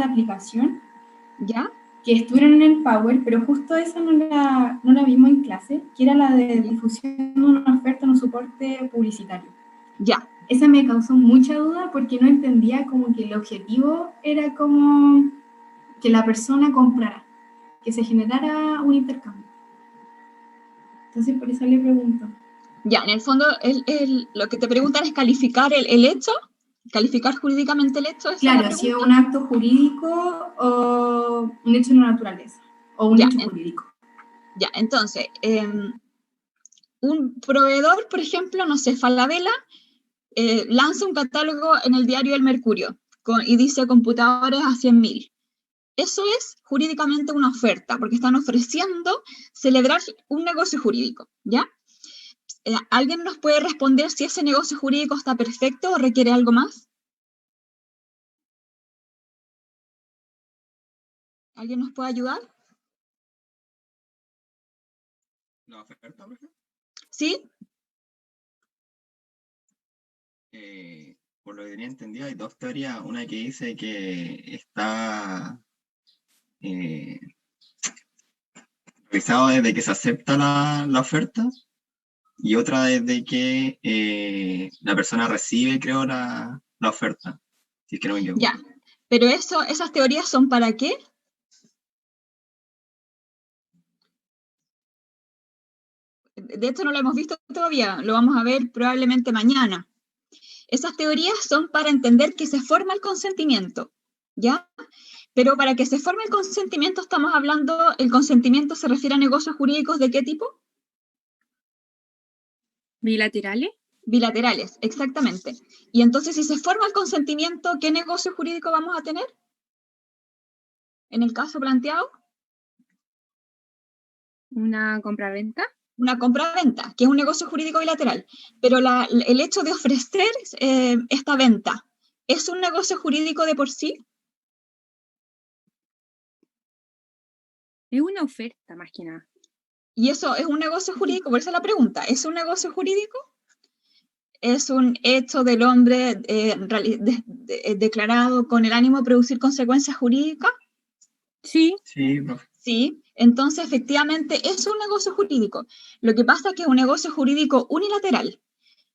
de aplicación ¿Ya? que estuvieron en el Power, pero justo esa no la vimos en clase, que era la de difusión de una oferta en un soporte publicitario. Ya. Esa me causó mucha duda porque no entendía como que el objetivo era como que la persona comprara, que se generara un intercambio. Entonces por eso le pregunto. Ya, en el fondo, lo que te preguntan es calificar el hecho, calificar jurídicamente el hecho, ¿esa es la Claro, si es pregunta? un acto jurídico o un hecho de la naturaleza, o un Ya, hecho jurídico. ya, entonces, un proveedor, por ejemplo, no sé, Falabella, lanza un catálogo en el diario El Mercurio y dice computadores a 100.000. Eso es jurídicamente una oferta, porque están ofreciendo celebrar un negocio jurídico, ¿ya? ¿Alguien nos puede responder si ese negocio jurídico está perfecto o requiere algo más? ¿Alguien nos puede ayudar? ¿La oferta, por ejemplo? ¿Sí? Por lo que tenía entendido, hay dos teorías. Una que dice que está revisado desde que se acepta la oferta, y otra desde que la persona recibe, creo, la oferta. Si es que no me equivoco. Ya, pero esas teorías son ¿para qué? De hecho, no lo hemos visto todavía, lo vamos a ver probablemente mañana. Esas teorías son para entender que se forma el consentimiento, ¿ya? Pero para que se forme el consentimiento, estamos hablando, ¿el consentimiento se refiere a negocios jurídicos de qué tipo? ¿Bilaterales? Bilaterales, exactamente. Y entonces, si se forma el consentimiento, ¿qué negocio jurídico vamos a tener? En el caso planteado. ¿Una compraventa? Una compra-venta, que es un negocio jurídico bilateral. Pero el hecho de ofrecer esta venta, ¿es un negocio jurídico de por sí? Es una oferta, más que nada. Y eso es un negocio jurídico, por eso la pregunta, ¿es un negocio jurídico? ¿Es un hecho del hombre declarado con el ánimo de producir consecuencias jurídicas? Sí. Sí, profe. Sí, entonces efectivamente es un negocio jurídico. Lo que pasa es que es un negocio jurídico unilateral,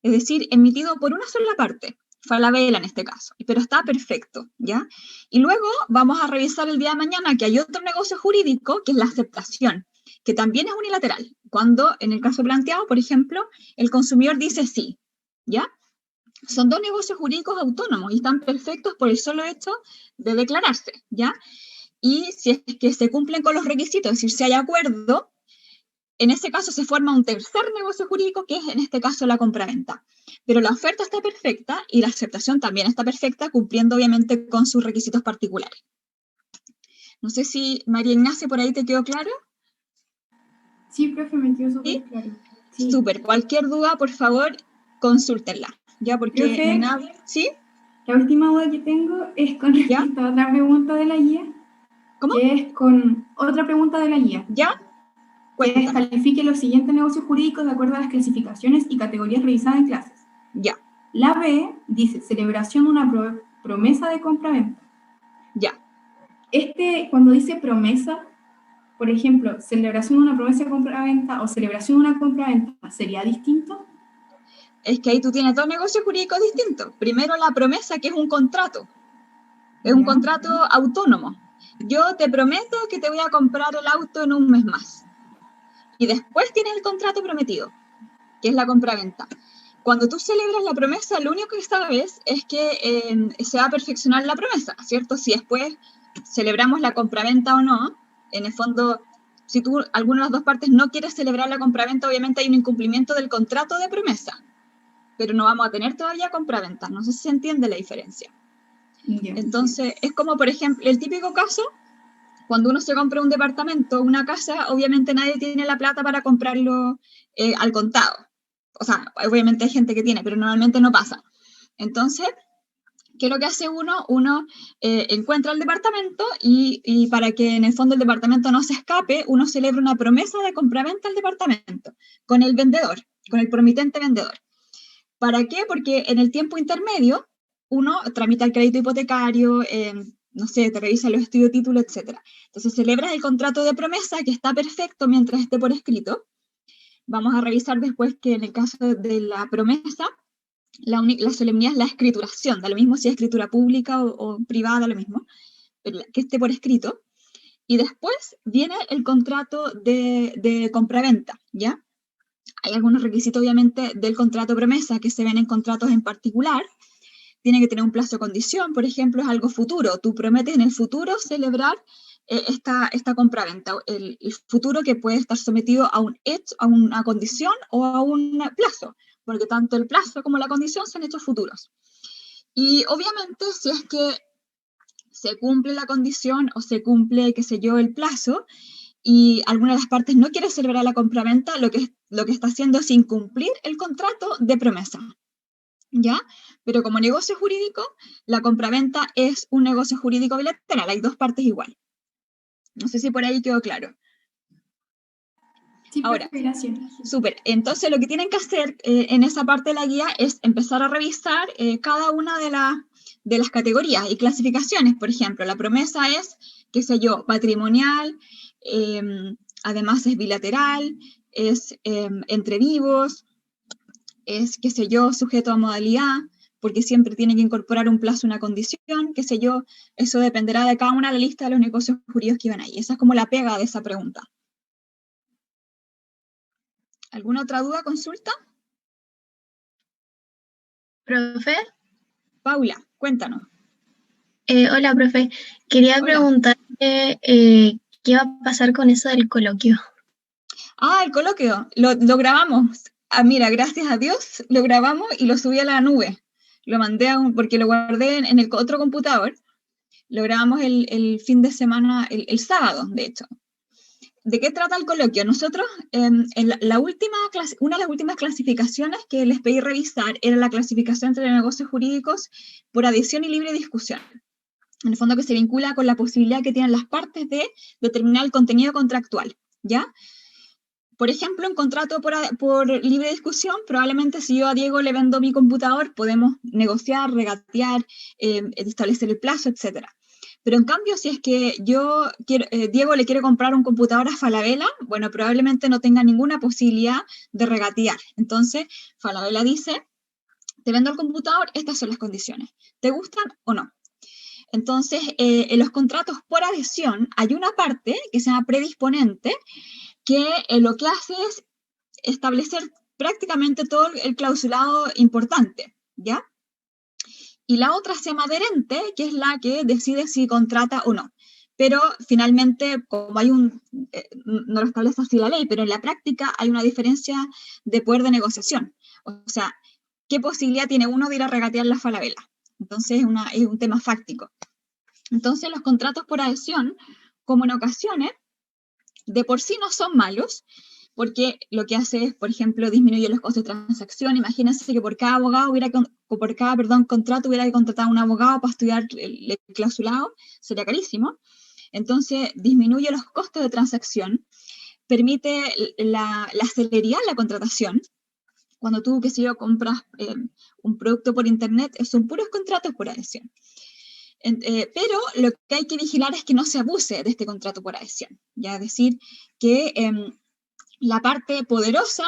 es decir, emitido por una sola parte, Falabella en este caso, pero está perfecto, ¿ya? Y luego vamos a revisar el día de mañana que hay otro negocio jurídico, que es la aceptación, que también es unilateral, cuando en el caso planteado, por ejemplo, el consumidor dice sí, ¿ya? Son dos negocios jurídicos autónomos y están perfectos por el solo hecho de declararse, ¿ya? Y si es que se cumplen con los requisitos, es decir, si hay acuerdo, en ese caso se forma un tercer negocio jurídico, que es en este caso la compraventa. Pero la oferta está perfecta y la aceptación también está perfecta, cumpliendo obviamente con sus requisitos particulares. No sé si María Ignacia por ahí te quedó claro. Sí, profe, me quedó súper claro. Sí. Súper. Cualquier duda, por favor, consúltenla. Ya, porque Profe, no hay nada. ¿Sí? La última duda que tengo es con ¿Ya? respecto a otra pregunta de la guía. ¿Cómo? Que es con otra pregunta de la guía. ¿Ya? Que es Cuéntame. califique los siguientes negocios jurídicos de acuerdo a las clasificaciones y categorías revisadas en clases. Ya. La B dice celebración de una promesa de compra-venta. Ya. Cuando dice promesa, por ejemplo, celebración de una promesa de compra-venta o celebración de una compra-venta, ¿sería distinto? Es que ahí tú tienes dos negocios jurídicos distintos. Primero la promesa, que es un contrato. Es un contrato autónomo. Yo te prometo que te voy a comprar el auto en un mes más. Y después tienes el contrato prometido, que es la compraventa. Cuando tú celebras la promesa, lo único que sabes es que se va a perfeccionar la promesa, ¿cierto? Si después celebramos la compraventa o no, en el fondo, si tú, alguna de las dos partes no quieres celebrar la compraventa, obviamente hay un incumplimiento del contrato de promesa, pero no vamos a tener todavía compraventa. No sé si se entiende la diferencia. Entonces, es como, por ejemplo, el típico caso, cuando uno se compra un departamento, una casa, obviamente nadie tiene la plata para comprarlo al contado. O sea, obviamente hay gente que tiene, pero normalmente no pasa. Entonces, ¿qué es lo que hace uno? Uno encuentra el departamento y para que en el fondo el departamento no se escape, uno celebra una promesa de compraventa al departamento con el vendedor, con el promitente vendedor. ¿Para qué? Porque en el tiempo intermedio uno tramita el crédito hipotecario, no sé, te revisa los estudios, título, etc. Entonces celebras el contrato de promesa, que está perfecto mientras esté por escrito. Vamos a revisar después que en el caso de la promesa, la solemnidad es la escrituración, da lo mismo si es escritura pública o privada, lo mismo, pero que esté por escrito. Y después viene el contrato de compraventa, ¿ya? Hay algunos requisitos, obviamente, del contrato promesa que se ven en contratos en particular. Tiene que tener un plazo de condición, por ejemplo, es algo futuro. Tú prometes en el futuro celebrar esta compraventa, el futuro que puede estar sometido a un hecho, a una condición o a un plazo, porque tanto el plazo como la condición son hechos futuros. Y obviamente, si es que se cumple la condición o se cumple, qué sé yo, el plazo, y alguna de las partes no quiere celebrar la compraventa, lo que está haciendo es incumplir el contrato de promesa, ¿ya? Pero como negocio jurídico, la compraventa es un negocio jurídico bilateral, hay dos partes igual. No sé si por ahí quedó claro. Sí, Ahora, gracias. súper. Entonces, lo que tienen que hacer en esa parte de la guía es empezar a revisar cada una de las categorías y clasificaciones. Por ejemplo, la promesa es, qué sé yo, patrimonial, además es bilateral, es entre vivos, es, qué sé yo, sujeto a modalidad, porque siempre tiene que incorporar un plazo, una condición, qué sé yo, eso dependerá de cada una de la lista de los negocios jurídicos que van ahí. Esa es como la pega de esa pregunta. ¿Alguna otra duda, consulta? Profe, Paula, cuéntanos. hola, profe. Quería Hola. preguntarle qué va a pasar con eso del coloquio. Ah, el coloquio, lo grabamos. Ah, mira, gracias a Dios, lo grabamos y lo subí a la nube. Lo mandé porque lo guardé en el otro computador. Lo grabamos el fin de semana, el sábado, de hecho. ¿De qué trata el coloquio? Nosotros, en una de las últimas clasificaciones que les pedí revisar era la clasificación entre negocios jurídicos por adhesión y libre discusión. En el fondo, que se vincula con la posibilidad que tienen las partes de determinar el contenido contractual, ¿ya? Por ejemplo, en contrato por libre discusión, probablemente si yo a Diego le vendo mi computador, podemos negociar, regatear, establecer el plazo, etc. Pero en cambio, si es que Diego le quiere comprar un computador a Falabella, bueno, probablemente no tenga ninguna posibilidad de regatear. Entonces, Falabella dice, te vendo el computador, estas son las condiciones. ¿Te gustan o no? Entonces, en los contratos por adhesión hay una parte que se llama predisponente, que lo que hace es establecer prácticamente todo el clausulado importante, ¿ya? Y la otra se llama adherente, que es la que decide si contrata o no. Pero finalmente, como hay no lo establece así la ley, pero en la práctica hay una diferencia de poder de negociación. O sea, ¿qué posibilidad tiene uno de ir a regatear la Falabella? Entonces es un tema fáctico. Entonces los contratos por adhesión, como en ocasiones, de por sí no son malos, porque lo que hace es, por ejemplo, disminuye los costos de transacción. Imagínense que por cada contrato hubiera que contratar a un abogado para estudiar el clausulado, sería carísimo. Entonces, disminuye los costos de transacción, permite la celeridad en la contratación. Cuando tú, qué sé yo, compras un producto por internet, son puros contratos por adhesión. Pero lo que hay que vigilar es que no se abuse de este contrato por adhesión, ya es decir, que la parte poderosa,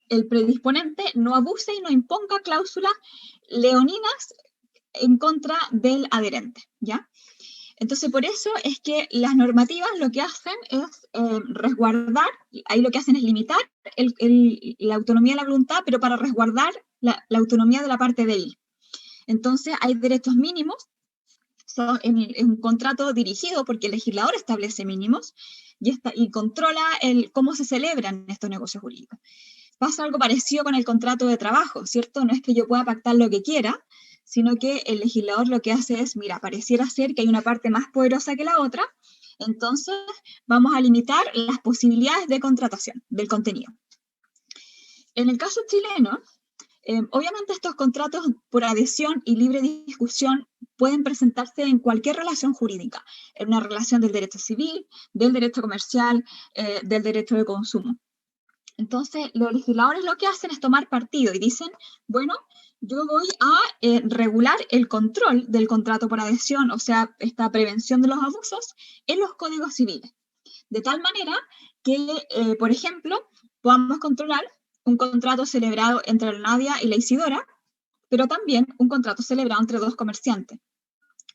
el predisponente, no abuse y no imponga cláusulas leoninas en contra del adherente, ¿ya? Entonces, por eso es que las normativas lo que hacen es resguardar, ahí lo que hacen es limitar la autonomía de la voluntad, pero para resguardar la autonomía de la parte débil. Entonces, hay derechos mínimos, es un contrato dirigido porque el legislador establece mínimos y controla cómo se celebran estos negocios jurídicos. Pasa algo parecido con el contrato de trabajo, ¿cierto? No es que yo pueda pactar lo que quiera, sino que el legislador lo que hace es, mira, pareciera ser que hay una parte más poderosa que la otra, entonces vamos a limitar las posibilidades de contratación del contenido. En el caso chileno, obviamente estos contratos por adhesión y libre discusión pueden presentarse en cualquier relación jurídica, en una relación del derecho civil, del derecho comercial, del derecho de consumo. Entonces, los legisladores lo que hacen es tomar partido y dicen, bueno, yo voy a regular el control del contrato por adhesión, o sea, esta prevención de los abusos en los códigos civiles. De tal manera que, por ejemplo, podamos controlar un contrato celebrado entre la Nadia y la Isidora, pero también un contrato celebrado entre dos comerciantes,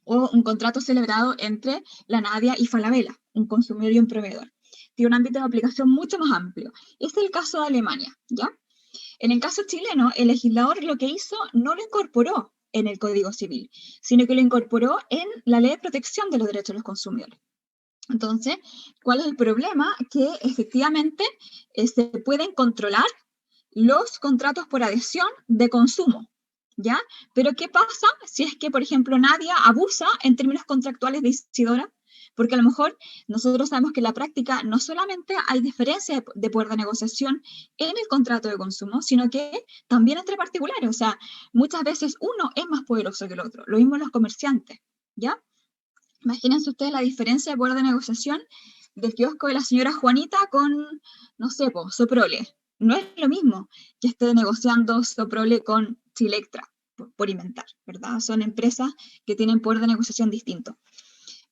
o un contrato celebrado entre la Nadia y Falabella, un consumidor y un proveedor. Tiene un ámbito de aplicación mucho más amplio. Este es el caso de Alemania, ¿ya? En el caso chileno, el legislador lo que hizo no lo incorporó en el Código Civil, sino que lo incorporó en la Ley de Protección de los Derechos de los Consumidores. Entonces, ¿cuál es el problema? Que efectivamente se pueden controlar los contratos por adhesión de consumo, ¿ya? Pero ¿qué pasa si es que, por ejemplo, Nadia abusa en términos contractuales de Isidora? Porque a lo mejor nosotros sabemos que en la práctica no solamente hay diferencia de poder de negociación en el contrato de consumo, sino que también entre particulares. O sea, muchas veces uno es más poderoso que el otro. Lo mismo los comerciantes, ¿ya? Imagínense ustedes la diferencia de poder de negociación del kiosco de la señora Juanita con, no sé, Soprole. No es lo mismo que esté negociando Soprole con Chilectra, por inventar, ¿verdad? Son empresas que tienen poder de negociación distinto.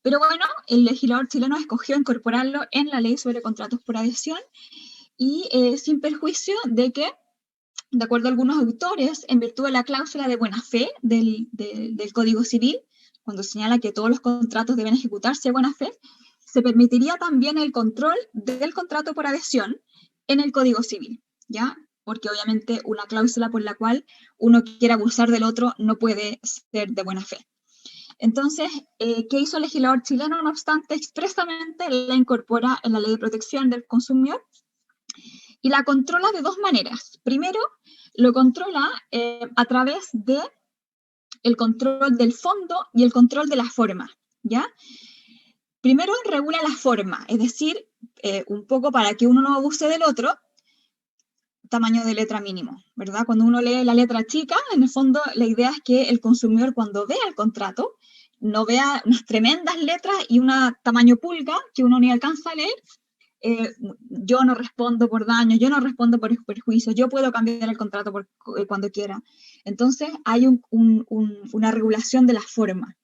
Pero bueno, el legislador chileno escogió incorporarlo en la ley sobre contratos por adhesión y sin perjuicio de que, de acuerdo a algunos autores, en virtud de la cláusula de buena fe del Código Civil, cuando señala que todos los contratos deben ejecutarse de buena fe, se permitiría también el control del contrato por adhesión en el Código Civil, ¿ya? Porque obviamente una cláusula por la cual uno quiere abusar del otro no puede ser de buena fe. Entonces, ¿qué hizo el legislador chileno? No obstante, expresamente la incorpora en la Ley de Protección del Consumidor y la controla de dos maneras. Primero, lo controla a través de el control del fondo y el control de la forma, ¿ya? Primero regula la forma, es decir, un poco para que uno no abuse del otro, tamaño de letra mínimo, ¿verdad? Cuando uno lee la letra chica, en el fondo la idea es que el consumidor cuando vea el contrato no vea unas tremendas letras y un tamaño pulga que uno ni alcanza a leer. Yo no respondo por daño, yo no respondo por perjuicio, yo puedo cambiar el contrato cuando quiera. Entonces hay una regulación de la forma.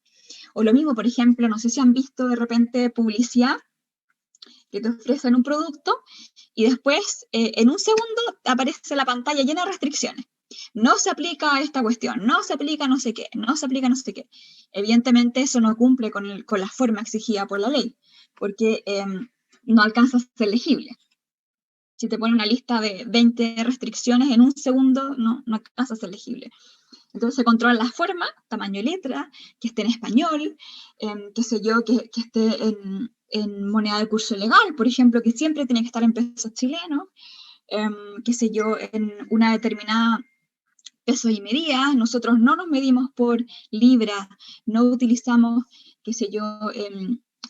O lo mismo, por ejemplo, no sé si han visto de repente publicidad que te ofrecen un producto y después en un segundo aparece la pantalla llena de restricciones. No se aplica esta cuestión, no se aplica no sé qué, no se aplica no sé qué. Evidentemente eso no cumple con la forma exigida por la ley, porque no alcanza a ser legible. Si te pone una lista de 20 restricciones en un segundo, no alcanza a ser legible. Entonces se controla la forma, tamaño y letra, que esté en español, qué sé yo, que esté en moneda de curso legal, por ejemplo, que siempre tiene que estar en pesos chilenos, qué sé yo, en una determinada peso y medida. Nosotros no nos medimos por libras, no utilizamos, qué sé yo,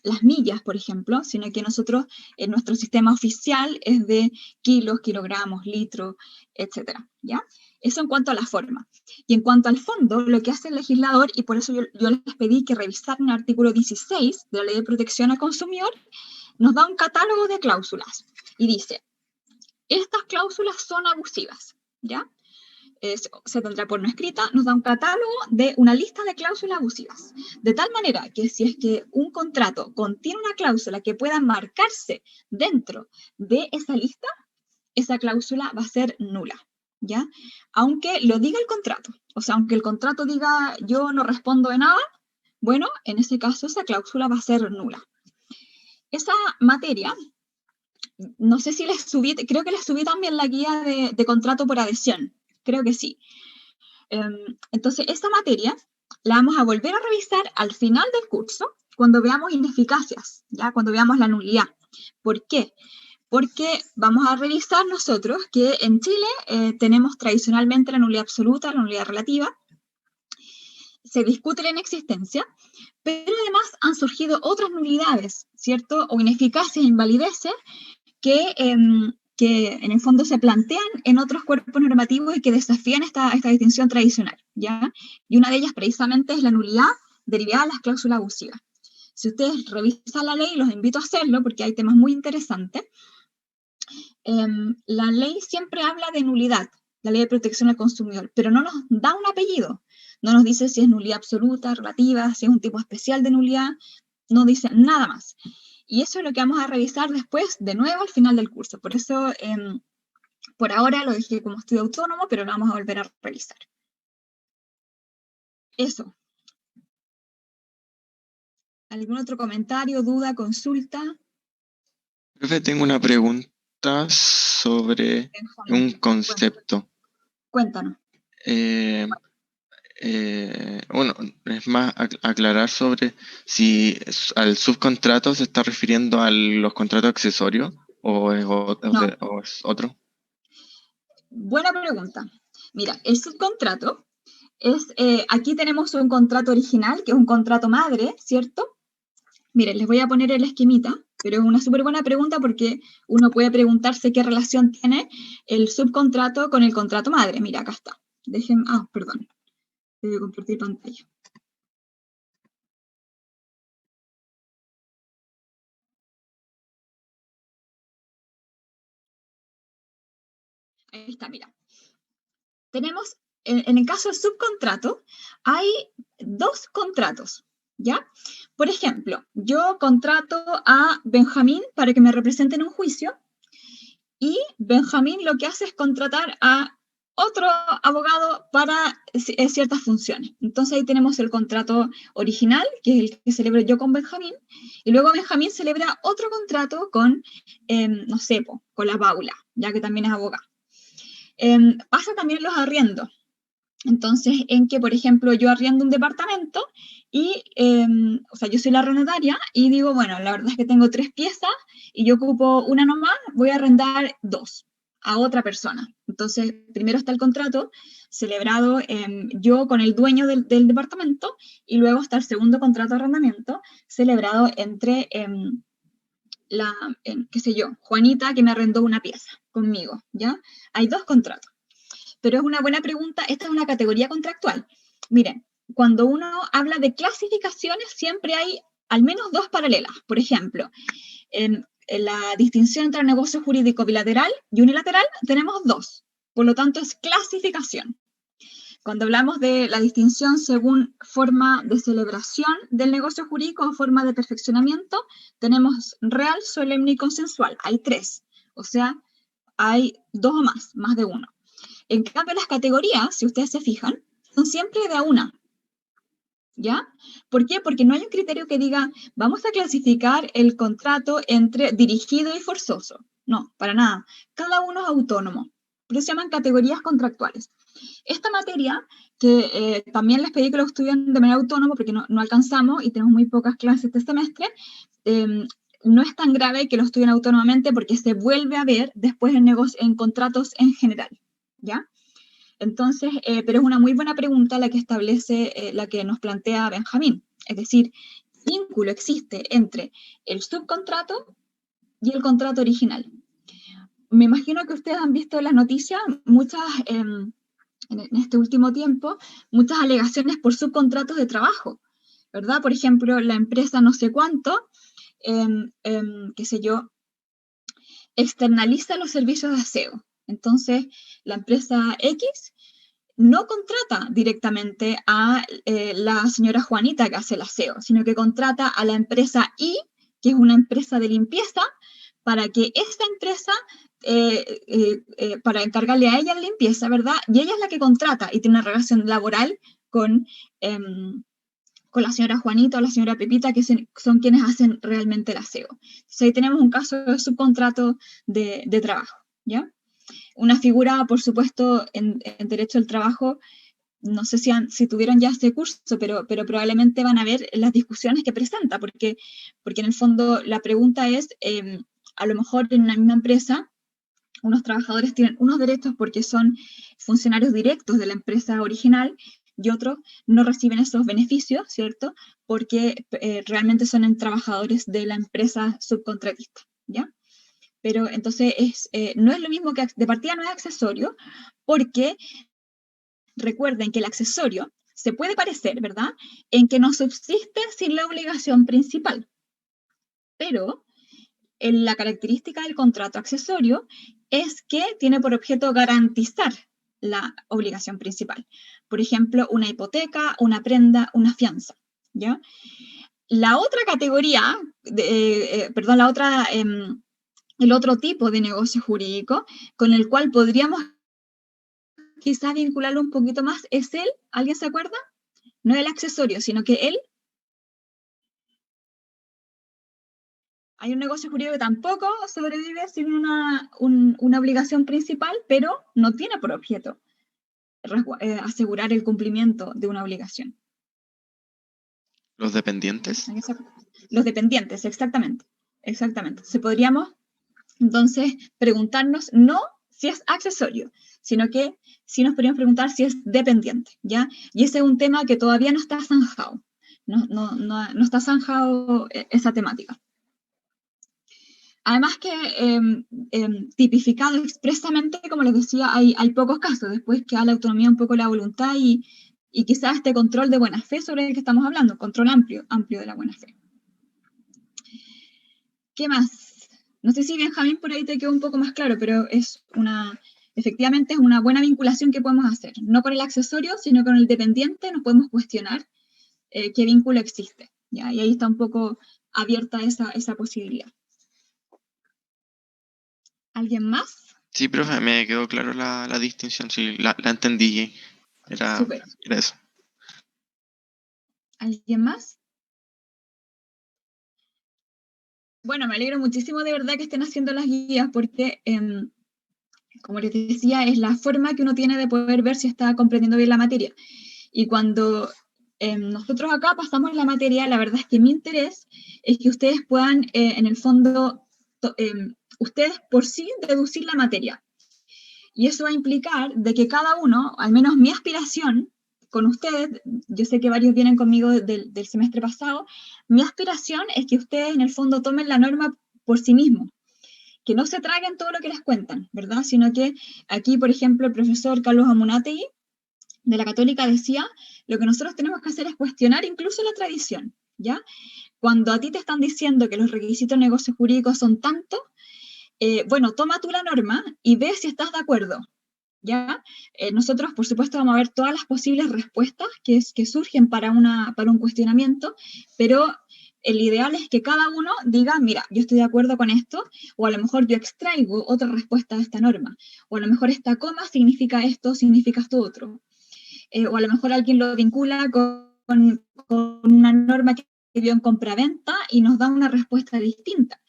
las millas, por ejemplo, sino que nosotros, en nuestro sistema oficial es de kilos, kilogramos, litros, etcétera, ¿ya? Eso en cuanto a la forma. Y en cuanto al fondo, lo que hace el legislador, y por eso yo les pedí que revisaran el artículo 16 de la Ley de Protección al Consumidor, nos da un catálogo de cláusulas y dice, estas cláusulas son abusivas, ¿ya? Se tendrá por no escrita, nos da un catálogo de una lista de cláusulas abusivas. De tal manera que si es que un contrato contiene una cláusula que pueda marcarse dentro de esa lista, esa cláusula va a ser nula, ¿ya? Aunque lo diga el contrato. O sea, aunque el contrato diga yo no respondo de nada, bueno, en ese caso esa cláusula va a ser nula. Esa materia, no sé si les subí, creo que les subí también la guía de contrato por adhesión. Creo que sí. Entonces, esta materia la vamos a volver a revisar al final del curso, cuando veamos ineficacias, ¿ya? Cuando veamos la nulidad. ¿Por qué? Porque vamos a revisar nosotros que en Chile tenemos tradicionalmente la nulidad absoluta, la nulidad relativa, se discute la inexistencia, pero además han surgido otras nulidades, ¿cierto? O ineficacias, invalideces, que en el fondo se plantean en otros cuerpos normativos y que desafían esta distinción tradicional, ¿ya? Y una de ellas precisamente es la nulidad derivada de las cláusulas abusivas. Si ustedes revisan la ley, los invito a hacerlo porque hay temas muy interesantes. La ley siempre habla de nulidad la Ley de Protección al Consumidor, pero no nos da un apellido, no nos dice si es nulidad absoluta, relativa, si es un tipo especial de nulidad, no dice nada más. Y eso es lo que vamos a revisar después, de nuevo, al final del curso. Por eso, por ahora lo dejé como estudio autónomo, pero lo vamos a volver a revisar. Eso. ¿Algún otro comentario, duda, consulta? Profe, tengo una pregunta sobre un concepto. Cuéntanos. Bueno, es más aclarar sobre si al subcontrato se está refiriendo a los contratos accesorios o es otro. Buena pregunta. Mira, el subcontrato es, aquí tenemos un contrato original, que es un contrato madre, ¿cierto? Miren, les voy a poner el esquemita, pero es una súper buena pregunta porque uno puede preguntarse qué relación tiene el subcontrato con el contrato madre. Mira, acá está. Perdón. Debo compartir pantalla. Ahí está, mira. Tenemos, en el caso del subcontrato, hay dos contratos, ¿ya? Por ejemplo, yo contrato a Benjamín para que me represente en un juicio y Benjamín lo que hace es contratar a otro abogado para ciertas funciones. Entonces ahí tenemos el contrato original, que es el que celebro yo con Benjamín, y luego Benjamín celebra otro contrato con, no sé, con la Paula, ya que también es abogada. Pasa también los arriendos. Entonces, en que, por ejemplo, yo arriendo un departamento y, o sea, yo soy la arrendataria y digo, bueno, la verdad es que tengo 3 piezas y yo ocupo una nomás, voy a arrendar 2 a otra persona. Entonces, primero está el contrato celebrado yo con el dueño del departamento y luego está el segundo contrato de arrendamiento celebrado entre qué sé yo, Juanita, que me arrendó una pieza conmigo, ¿ya? Hay 2 contratos. Pero es una buena pregunta, esta es una categoría contractual. Miren, cuando uno habla de clasificaciones, siempre hay al menos 2 paralelas. Por ejemplo, en la distinción entre negocio jurídico bilateral y unilateral, tenemos 2. Por lo tanto, es clasificación. Cuando hablamos de la distinción según forma de celebración del negocio jurídico o forma de perfeccionamiento, tenemos real, solemne y consensual. Hay 3. O sea, hay 2 o más de 1. En cambio, las categorías, si ustedes se fijan, son siempre de a una, ¿ya? ¿Por qué? Porque no hay un criterio que diga, vamos a clasificar el contrato entre dirigido y forzoso. No, para nada. Cada uno es autónomo. Por eso se llaman categorías contractuales. Esta materia, que también les pedí que lo estudien de manera autónoma, porque no alcanzamos y tenemos muy pocas clases este semestre, no es tan grave que lo estudien autónomamente porque se vuelve a ver después en contratos en general. ¿Ya? Entonces, pero es una muy buena pregunta la que establece, la que nos plantea Benjamín. Es decir, ¿qué vínculo existe entre el subcontrato y el contrato original? Me imagino que ustedes han visto en las noticias muchas, en este último tiempo, muchas alegaciones por subcontratos de trabajo, ¿verdad? Por ejemplo, la empresa no sé cuánto, qué sé yo, externaliza los servicios de aseo. Entonces, la empresa X no contrata directamente a la señora Juanita que hace el aseo, sino que contrata a la empresa Y, que es una empresa de limpieza, para que esta empresa, para encargarle a ella la limpieza, ¿verdad? Y ella es la que contrata y tiene una relación laboral con la señora Juanita o la señora Pepita, que son quienes hacen realmente el aseo. Entonces ahí tenemos un caso de subcontrato de trabajo, ¿ya? Una figura, por supuesto, en Derecho al Trabajo, no sé si tuvieron ya este curso, pero probablemente van a ver las discusiones que presenta, porque en el fondo la pregunta es, a lo mejor en una misma empresa, unos trabajadores tienen unos derechos porque son funcionarios directos de la empresa original y otros no reciben esos beneficios, ¿cierto? Porque realmente son trabajadores de la empresa subcontratista, ¿ya? Pero entonces no es lo mismo que de partida no es accesorio, porque recuerden que el accesorio se puede parecer, ¿verdad?, en que no subsiste sin la obligación principal. Pero la característica del contrato accesorio es que tiene por objeto garantizar la obligación principal. Por ejemplo, una hipoteca, una prenda, una fianza, ¿ya? La otra categoría, el otro tipo de negocio jurídico con el cual podríamos quizás vincularlo un poquito más es ¿alguien se acuerda? No el accesorio, sino que hay un negocio jurídico que tampoco sobrevive sin una obligación principal, pero no tiene por objeto asegurar el cumplimiento de una obligación. ¿Los dependientes? Los dependientes, exactamente. Exactamente. Podríamos entonces preguntarnos no si es accesorio, sino que sí nos podríamos preguntar si es dependiente, ¿ya? Y ese es un tema que todavía no está zanjado. No está zanjado esa temática. Además que tipificado expresamente, como les decía, hay pocos casos. Después queda la autonomía un poco la voluntad y quizás este control de buena fe sobre el que estamos hablando, control amplio de la buena fe. ¿Qué más? No sé si Benjamín por ahí te quedó un poco más claro, pero efectivamente es una buena vinculación que podemos hacer. No con el accesorio, sino con el dependiente nos podemos cuestionar qué vínculo existe, ¿ya? Y ahí está un poco abierta esa posibilidad. ¿Alguien más? Sí, profe, me quedó claro la distinción, sí, la entendí. Era eso. ¿Alguien más? Bueno, me alegro muchísimo de verdad que estén haciendo las guías porque, como les decía, es la forma que uno tiene de poder ver si está comprendiendo bien la materia. Y cuando nosotros acá pasamos la materia, la verdad es que mi interés es que ustedes puedan, en el fondo, ustedes por sí deducir la materia. Y eso va a implicar de que cada uno, al menos mi aspiración con ustedes, yo sé que varios vienen conmigo del semestre pasado, mi aspiración es que ustedes en el fondo tomen la norma por sí mismos, que no se traguen todo lo que les cuentan, ¿verdad? Sino que aquí, por ejemplo, el profesor Carlos Amunátegui de la Católica decía, lo que nosotros tenemos que hacer es cuestionar incluso la tradición, ¿ya? Cuando a ti te están diciendo que los requisitos de negocios jurídicos son tantos, bueno, toma tú la norma y ve si estás de acuerdo, ¿ya? Nosotros, por supuesto, vamos a ver todas las posibles respuestas que surgen para un cuestionamiento, pero el ideal es que cada uno diga, mira, yo estoy de acuerdo con esto, o a lo mejor yo extraigo otra respuesta de esta norma, o a lo mejor esta coma significa esto otro. O a lo mejor alguien lo vincula con una norma que vio en compraventa y nos da una respuesta distinta.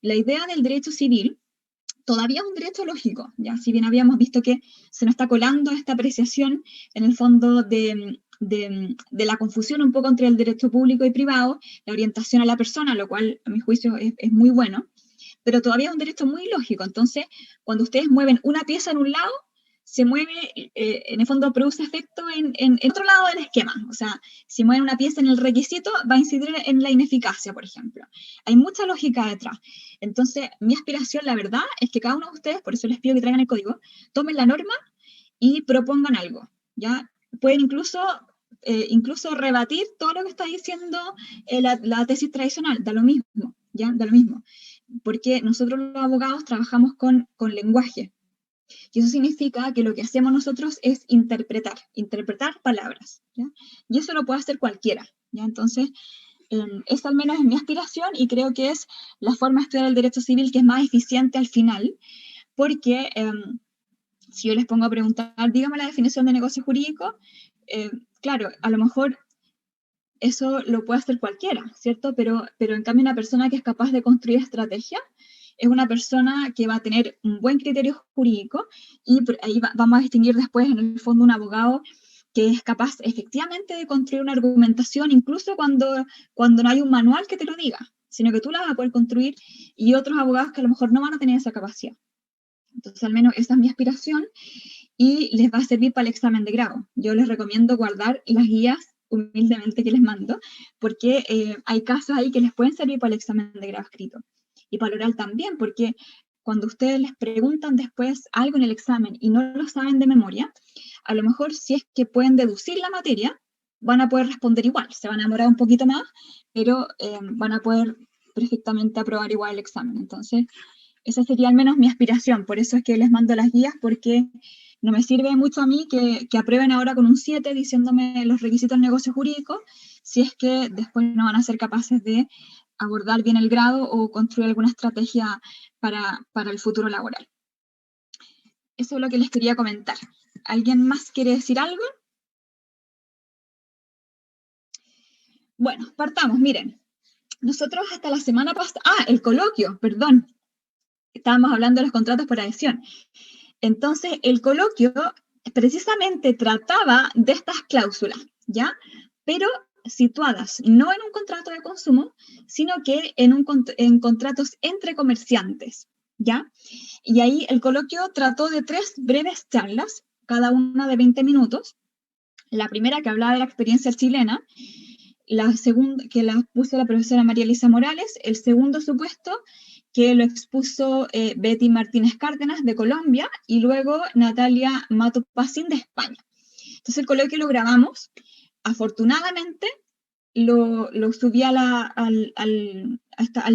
La idea del derecho civil todavía es un derecho lógico, ya si bien habíamos visto que se nos está colando esta apreciación en el fondo de la confusión un poco entre el derecho público y privado, la orientación a la persona, lo cual a mi juicio es muy bueno, pero todavía es un derecho muy lógico. Entonces, cuando ustedes mueven una pieza en un lado, se mueve, en el fondo produce efecto en otro lado del esquema. O sea, si mueven una pieza en el requisito, va a incidir en la ineficacia, por ejemplo. Hay mucha lógica detrás. Entonces, mi aspiración, la verdad, es que cada uno de ustedes, por eso les pido que traigan el código, tomen la norma y propongan algo, ¿ya? Pueden incluso rebatir todo lo que está diciendo la tesis tradicional, da lo mismo, ¿ya? Da lo mismo. Porque nosotros los abogados trabajamos con lenguaje. Y eso significa que lo que hacemos nosotros es interpretar palabras, ¿ya? Y eso lo puede hacer cualquiera, ¿ya? Entonces, esa al menos es mi aspiración y creo que es la forma de estudiar el derecho civil que es más eficiente al final, porque si yo les pongo a preguntar, dígame la definición de negocio jurídico, claro, a lo mejor eso lo puede hacer cualquiera, ¿cierto? Pero en cambio una persona que es capaz de construir estrategia es una persona que va a tener un buen criterio jurídico y ahí vamos a distinguir después en el fondo un abogado que es capaz efectivamente de construir una argumentación incluso cuando no hay un manual que te lo diga, sino que tú la vas a poder construir y otros abogados que a lo mejor no van a tener esa capacidad. Entonces al menos esa es mi aspiración y les va a servir para el examen de grado. Yo les recomiendo guardar las guías humildemente que les mando porque hay casos ahí que les pueden servir para el examen de grado escrito. Y para el oral también, porque cuando ustedes les preguntan después algo en el examen y no lo saben de memoria, a lo mejor si es que pueden deducir la materia, van a poder responder igual. Se van a demorar un poquito más, pero van a poder perfectamente aprobar igual el examen. Entonces, esa sería al menos mi aspiración. Por eso es que les mando las guías, porque no me sirve mucho a mí que aprueben ahora con un 7 diciéndome los requisitos del negocio jurídico, si es que después no van a ser capaces de abordar bien el grado o construir alguna estrategia para el futuro laboral. Eso es lo que les quería comentar. ¿Alguien más quiere decir algo? Bueno, partamos, miren. Nosotros hasta la semana pasada... el coloquio, perdón. Estábamos hablando de los contratos por adhesión. Entonces, el coloquio precisamente trataba de estas cláusulas, ¿ya? Pero situadas no en un contrato de consumo, sino que en contratos entre comerciantes, ¿ya? Y ahí el coloquio trató de 3 breves charlas, cada una de 20 minutos. La primera que hablaba de la experiencia chilena, la segunda que la expuso la profesora María Elisa Morales, el segundo supuesto que lo expuso Betty Martínez Cárdenas de Colombia y luego Natalia Matupacín de España. Entonces el coloquio lo grabamos, afortunadamente lo subí al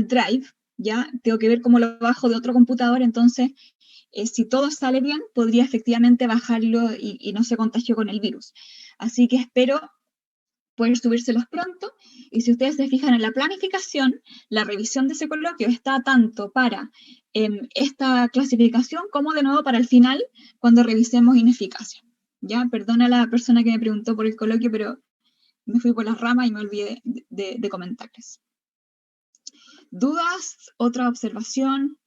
Drive, ya tengo que ver cómo lo bajo de otro computador, entonces si todo sale bien podría efectivamente bajarlo y no se contagió con el virus. Así que espero poder subírselos pronto, y si ustedes se fijan en la planificación, la revisión de ese coloquio está tanto para esta clasificación como de nuevo para el final, cuando revisemos ineficacia. Ya, perdona a la persona que me preguntó por el coloquio, pero me fui por las ramas y me olvidé de comentarles. ¿Dudas? ¿Otra observación?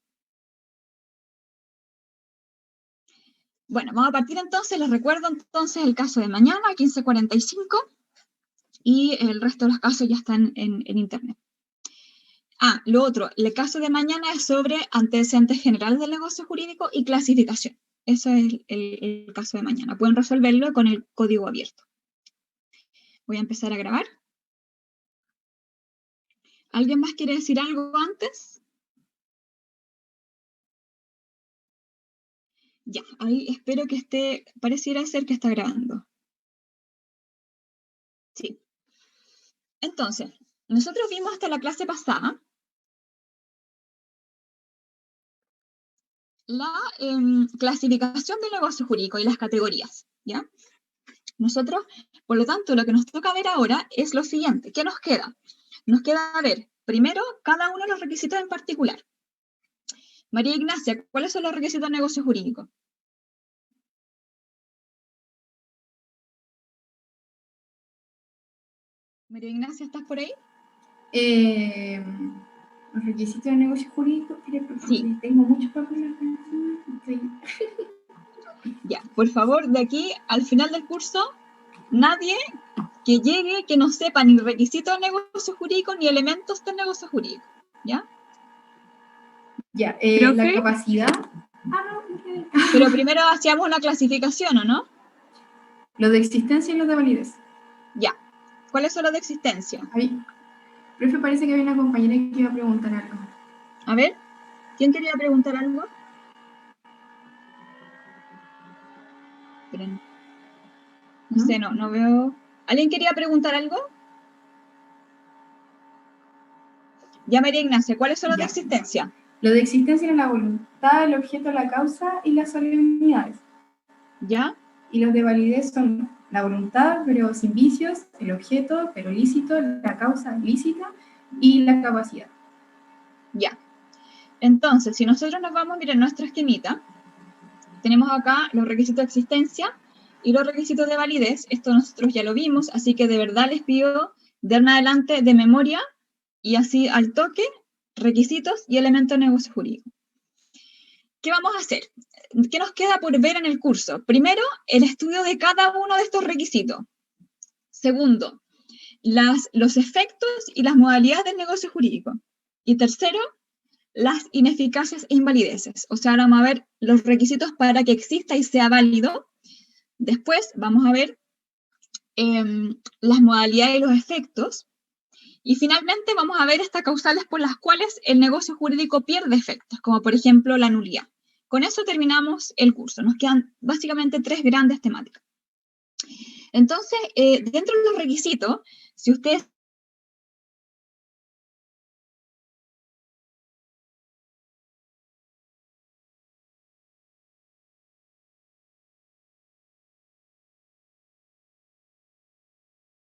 Bueno, vamos a partir entonces, les recuerdo entonces el caso de mañana, 15:45, y el resto de los casos ya están en internet. Lo otro, el caso de mañana es sobre antecedentes generales del negocio jurídico y clasificación. Eso es el caso de mañana. Pueden resolverlo con el código abierto. Voy a empezar a grabar. ¿Alguien más quiere decir algo antes? Ya, ahí espero que esté, pareciera ser que está grabando. Sí. Entonces, nosotros vimos hasta la clase pasada la clasificación del negocio jurídico y las categorías, ¿ya? Nosotros, por lo tanto, lo que nos toca ver ahora es lo siguiente. ¿Qué nos queda? Nos queda ver, primero, cada uno de los requisitos en particular. María Ignacia, ¿cuáles son los requisitos de negocio jurídico? María Ignacia, ¿estás por ahí? Los requisitos de negocio jurídico, sí. Tengo muchos papeles. Ya, por favor, de aquí al final del curso, nadie que llegue que no sepa ni requisitos de negocio jurídico ni elementos del negocio jurídico, ¿ya? Ya, la capacidad. Pero primero hacíamos una clasificación, ¿o no? Los de existencia y los de validez. Ya. ¿Cuáles son los de existencia? Profe, parece que había una compañera que iba a preguntar algo. A ver, ¿quién quería preguntar algo? Esperen. No sé, no veo. ¿Alguien quería preguntar algo? Ya, María Ignacia, ¿cuáles son los de existencia? Los de existencia eran la voluntad, el objeto, la causa y las solemnidades. ¿Ya? Y los de validez son la voluntad, pero sin vicios, el objeto, pero lícito, la causa lícita y la capacidad. Ya. Entonces, si nosotros nos vamos a mirar nuestra esquemita, tenemos acá los requisitos de existencia y los requisitos de validez. Esto nosotros ya lo vimos, así que de verdad les pido de en adelante de memoria y así al toque, requisitos y elementos de negocio jurídico. ¿Qué vamos a hacer? ¿Qué nos queda por ver en el curso? Primero, el estudio de cada uno de estos requisitos. Segundo, los efectos y las modalidades del negocio jurídico. Y tercero, las ineficacias e invalideces. O sea, ahora vamos a ver los requisitos para que exista y sea válido. Después vamos a ver las modalidades y los efectos. Y finalmente vamos a ver estas causales por las cuales el negocio jurídico pierde efectos, como por ejemplo la nulidad. Con eso terminamos el curso. Nos quedan básicamente 3 grandes temáticas. Entonces, dentro de los requisitos, si ustedes